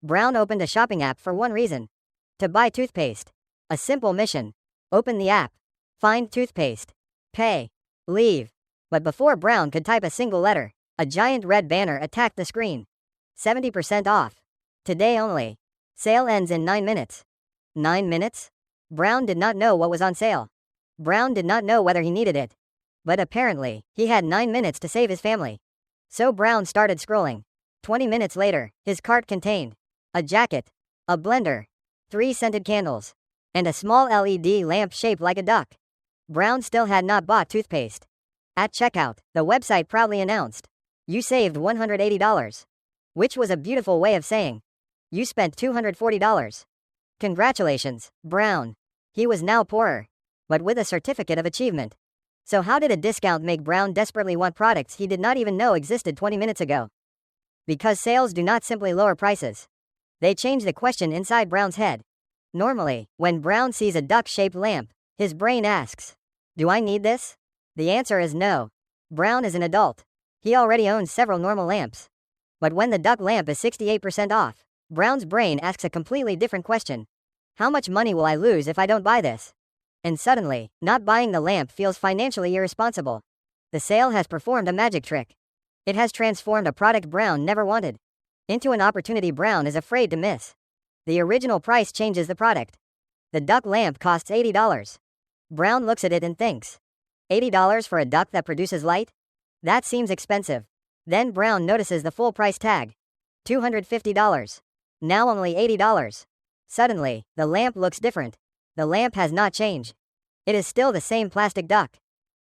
Brown opened a shopping app for one reason: to buy toothpaste. A simple mission. Open the app. Find toothpaste. Pay. Leave. But before Brown could type a single letter, a giant red banner attacked the screen. 70% off. Today only. Sale ends in 9 minutes. 9 minutes? Brown did not know what was on sale. Brown did not know whether he needed it. But apparently, he had 9 minutes to save his family. So Brown started scrolling. 20 minutes later, his cart contained a jacket, a blender, 3 scented candles, and a small LED lamp shaped like a duck. Brown still had not bought toothpaste. At checkout, the website proudly announced, "You saved $180. Which was a beautiful way of saying, "You spent $240. Congratulations, Brown." He was now poorer, but with a certificate of achievement. So how did a discount make Brown desperately want products he did not even know existed 20 minutes ago? Because sales do not simply lower prices. They change the question inside Brown's head. Normally, when Brown sees a duck-shaped lamp, his brain asks, "Do I need this?" The answer is no. Brown is an adult. He already owns several normal lamps. But when the duck lamp is 68% off, Brown's brain asks a completely different question. How much money will I lose if I don't buy this? And suddenly, not buying the lamp feels financially irresponsible. The sale has performed a magic trick. It has transformed a product Brown never wanted into an opportunity Brown is afraid to miss. The original price changes the product. The duck lamp costs $80. Brown looks at it and thinks, $80 for a duck that produces light? That seems expensive. Then Brown notices the full price tag. $250. Now only $80. Suddenly, the lamp looks different. The lamp has not changed. It is still the same plastic duck.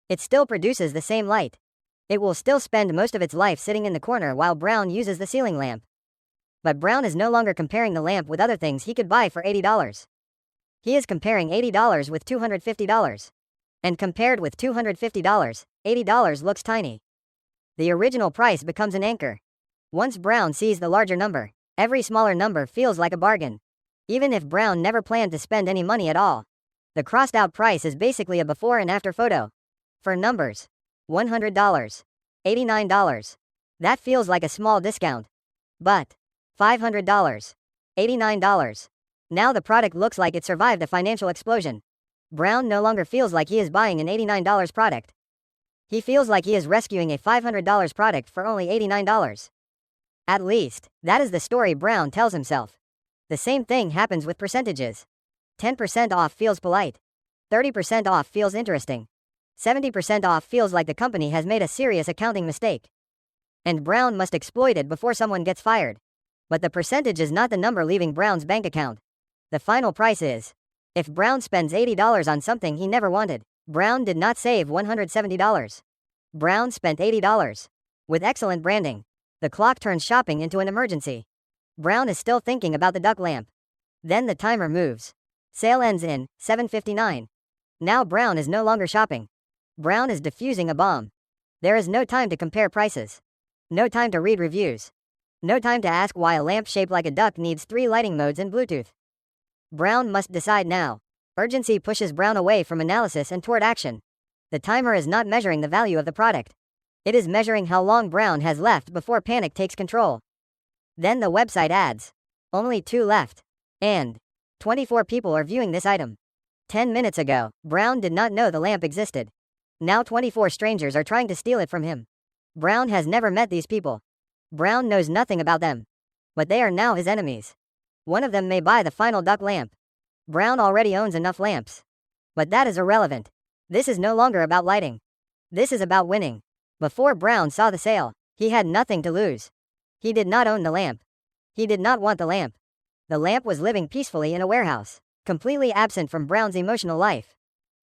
It still produces the same light. It will still spend most of its life sitting in the corner while Brown uses the ceiling lamp. But Brown is no longer comparing the lamp with other things he could buy for $80. He is comparing $80 with $250. And compared with $250, $80 looks tiny. The original price becomes an anchor. Once Brown sees the larger number, every smaller number feels like a bargain. Even if Brown never planned to spend any money at all. The crossed out price is basically a before and after photo. For numbers, $100, $89. That feels like a small discount. But $500, $89. Now the product looks like it survived a financial explosion. Brown no longer feels like he is buying an $89 product. He feels like he is rescuing a $500 product for only $89. At least, that is the story Brown tells himself. The same thing happens with percentages. 10% off feels polite. 30% off feels interesting. 70% off feels like the company has made a serious accounting mistake. And Brown must exploit it before someone gets fired. But the percentage is not the number leaving Brown's bank account. The final price is. If Brown spends $80 on something he never wanted, Brown did not save $170. Brown spent $80. With excellent branding, the clock turns shopping into an emergency. Brown is still thinking about the duck lamp. Then the timer moves. Sale ends in 7:59. Now Brown is no longer shopping. Brown is defusing a bomb. There is no time to compare prices. No time to read reviews. No time to ask why a lamp shaped like a duck needs 3 lighting modes and Bluetooth. Brown must decide now. Urgency pushes Brown away from analysis and toward action. The timer is not measuring the value of the product. It is measuring how long Brown has left before panic takes control. Then the website adds, "Only 2 left. And 24 people are viewing this item." 10 minutes ago, Brown did not know the lamp existed. Now 24 strangers are trying to steal it from him. Brown has never met these people. Brown knows nothing about them. But they are now his enemies. One of them may buy the final duck lamp. Brown already owns enough lamps. But that is irrelevant. This is no longer about lighting. This is about winning. Before Brown saw the sale, he had nothing to lose. He did not own the lamp. He did not want the lamp. The lamp was living peacefully in a warehouse, completely absent from Brown's emotional life.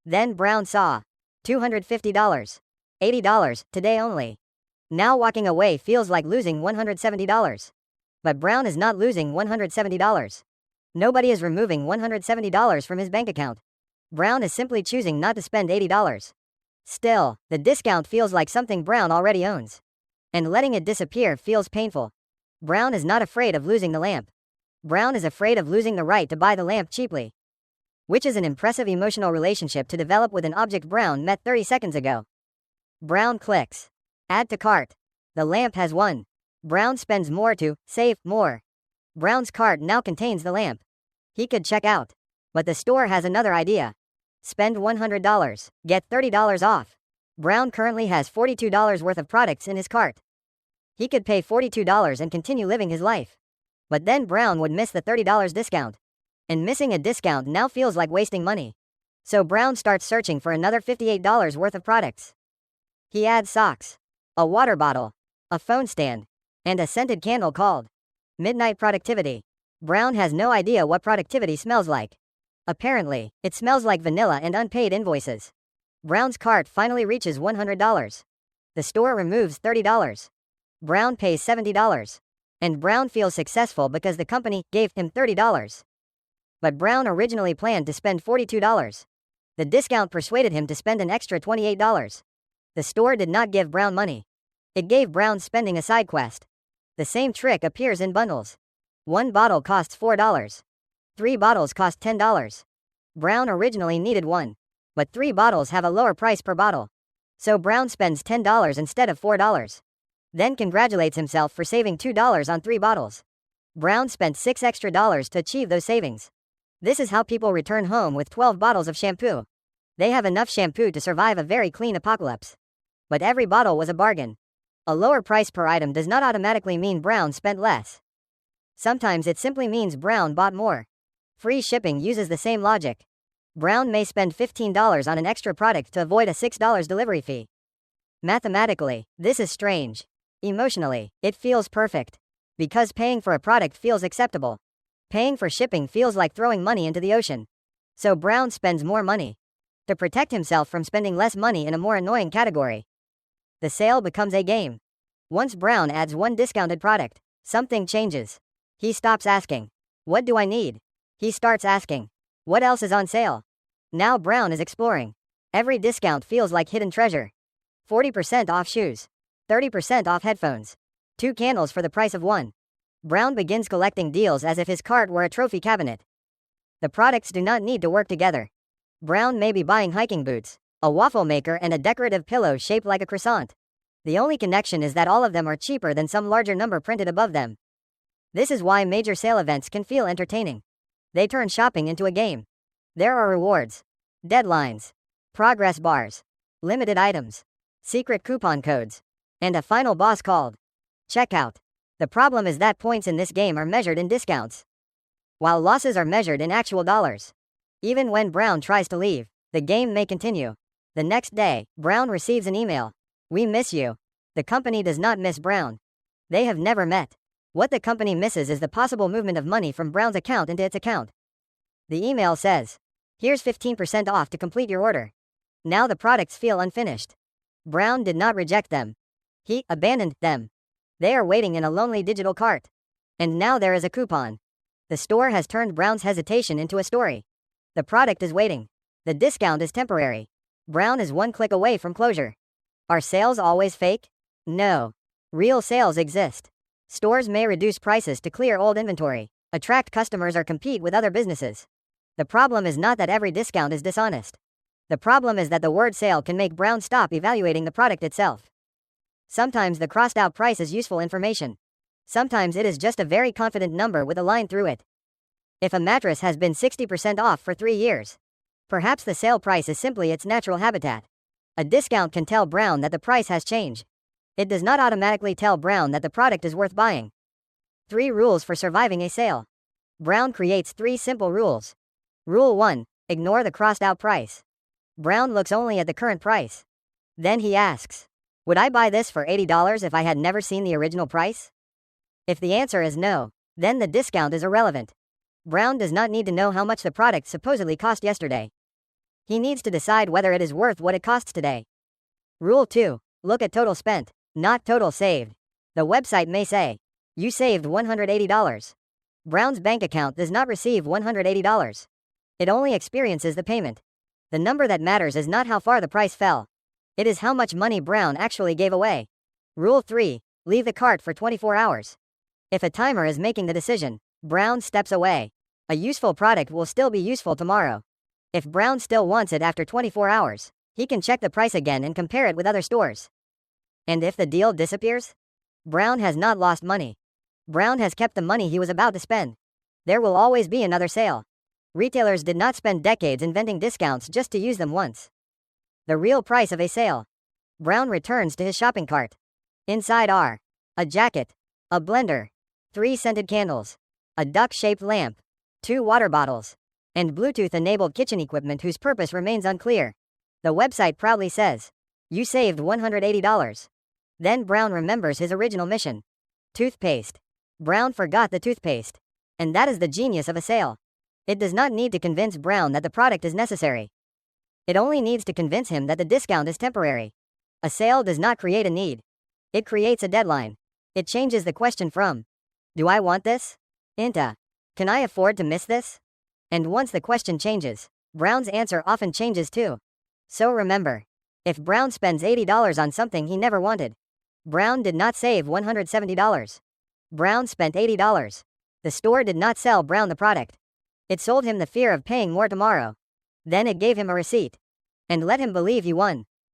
Then Brown saw $250, $80, today only. Now walking away feels like losing $170. But Brown is not losing $170. Nobody is removing $170 from his bank account. Brown is simply choosing not to spend $80. Still, the discount feels like something Brown already owns. And letting it disappear feels painful. Brown is not afraid of losing the lamp. Brown is afraid of losing the right to buy the lamp cheaply. Which is an impressive emotional relationship to develop with an object Brown met 30 seconds ago. Brown clicks Add to cart. The lamp has won. Brown spends more to save more. Brown's cart now contains the lamp. He could check out. But the store has another idea. Spend $100, get $30 off. Brown currently has $42 worth of products in his cart. He could pay $42 and continue living his life. But then Brown would miss the $30 discount. And missing a discount now feels like wasting money. So Brown starts searching for another $58 worth of products. He adds socks, a water bottle, a phone stand, and a scented candle called Midnight Productivity. Brown has no idea what productivity smells like. Apparently, it smells like vanilla and unpaid invoices. Brown's cart finally reaches $100. The store removes $30. Brown pays $70. And Brown feels successful because the company gave him $30. But Brown originally planned to spend $42. The discount persuaded him to spend an extra $28. The store did not give Brown money. It gave Brown spending a side quest. The same trick appears in bundles. One bottle costs $4. 3 bottles cost $10. Brown originally needed one. But 3 bottles have a lower price per bottle. So Brown spends $10 instead of $4. Then congratulates himself for saving $2 on 3 bottles. Brown spent $6 extra to achieve those savings. This is how people return home with 12 bottles of shampoo. They have enough shampoo to survive a very clean apocalypse. But every bottle was a bargain. A lower price per item does not automatically mean Brown spent less. Sometimes it simply means Brown bought more. Free shipping uses the same logic. Brown may spend $15 on an extra product to avoid a $6 delivery fee. Mathematically, this is strange. Emotionally, it feels perfect. Because paying for a product feels acceptable. Paying for shipping feels like throwing money into the ocean. So Brown spends more money. To protect himself from spending less money in a more annoying category. The sale becomes a game. Once Brown adds one discounted product, something changes. He stops asking, "What do I need?" He starts asking, "What else is on sale?" Now Brown is exploring. Every discount feels like hidden treasure. 40% off shoes. 30% off headphones. 2 candles for the price of 1. Brown begins collecting deals as if his cart were a trophy cabinet. The products do not need to work together. Brown may be buying hiking boots, a waffle maker, and a decorative pillow shaped like a croissant. The only connection is that all of them are cheaper than some larger number printed above them. This is why major sale events can feel entertaining. They turn shopping into a game. There are rewards, deadlines, progress bars, limited items, secret coupon codes, and a final boss called checkout. The problem is that points in this game are measured in discounts, while losses are measured in actual dollars. Even when Brown tries to leave, the game may continue. The next day, Brown receives an email. "We miss you." The company does not miss Brown. They have never met. What the company misses is the possible movement of money from Brown's account into its account. The email says, "Here's 15% off to complete your order." Now the products feel unfinished. Brown did not reject them. He abandoned them. They are waiting in a lonely digital cart. And now there is a coupon. The store has turned Brown's hesitation into a story. The product is waiting. The discount is temporary. Brown is one click away from closure. Are sales always fake? No. Real sales exist. Stores may reduce prices to clear old inventory, attract customers, or compete with other businesses. The problem is not that every discount is dishonest. The problem is that the word sale can make Brown stop evaluating the product itself. Sometimes the crossed out price is useful information. Sometimes it is just a very confident number with a line through it. If a mattress has been 60% off for 3 years, perhaps the sale price is simply its natural habitat. A discount can tell Brown that the price has changed. It does not automatically tell Brown that the product is worth buying. 3 rules for surviving a sale. Brown creates 3 simple rules. Rule 1. Ignore the crossed out price. Brown looks only at the current price. Then he asks, "Would I buy this for $80 if I had never seen the original price?" If the answer is no, then the discount is irrelevant. Brown does not need to know how much the product supposedly cost yesterday. He needs to decide whether it is worth what it costs today. Rule 2. Look at total spent, not total saved. The website may say, "You saved $180. Brown's bank account does not receive $180. It only experiences the payment. The number that matters is not how far the price fell. It is how much money Brown actually gave away. Rule 3. Leave the cart for 24 hours. If a timer is making the decision, Brown steps away. A useful product will still be useful tomorrow. If Brown still wants it after 24 hours, he can check the price again and compare it with other stores. And if the deal disappears, Brown has not lost money. Brown has kept the money he was about to spend. There will always be another sale. Retailers did not spend decades inventing discounts just to use them once. The real price of a sale. Brown returns to his shopping cart. Inside are a jacket, a blender, 3 scented candles, a duck-shaped lamp, 2 water bottles, and Bluetooth-enabled kitchen equipment whose purpose remains unclear. The website proudly says, "You saved $180. Then Brown remembers his original mission. Toothpaste. Brown forgot the toothpaste. And that is the genius of a sale. It does not need to convince Brown that the product is necessary. It only needs to convince him that the discount is temporary. A sale does not create a need. It creates a deadline. It changes the question from, "Do I want this?" into, "Can I afford to miss this?" And once the question changes, Brown's answer often changes too. So remember, if Brown spends $80 on something he never wanted, Brown did not save $170. Brown spent $80. The store did not sell Brown the product. It sold him the fear of paying more tomorrow. Then it gave him a receipt. And let him believe he won.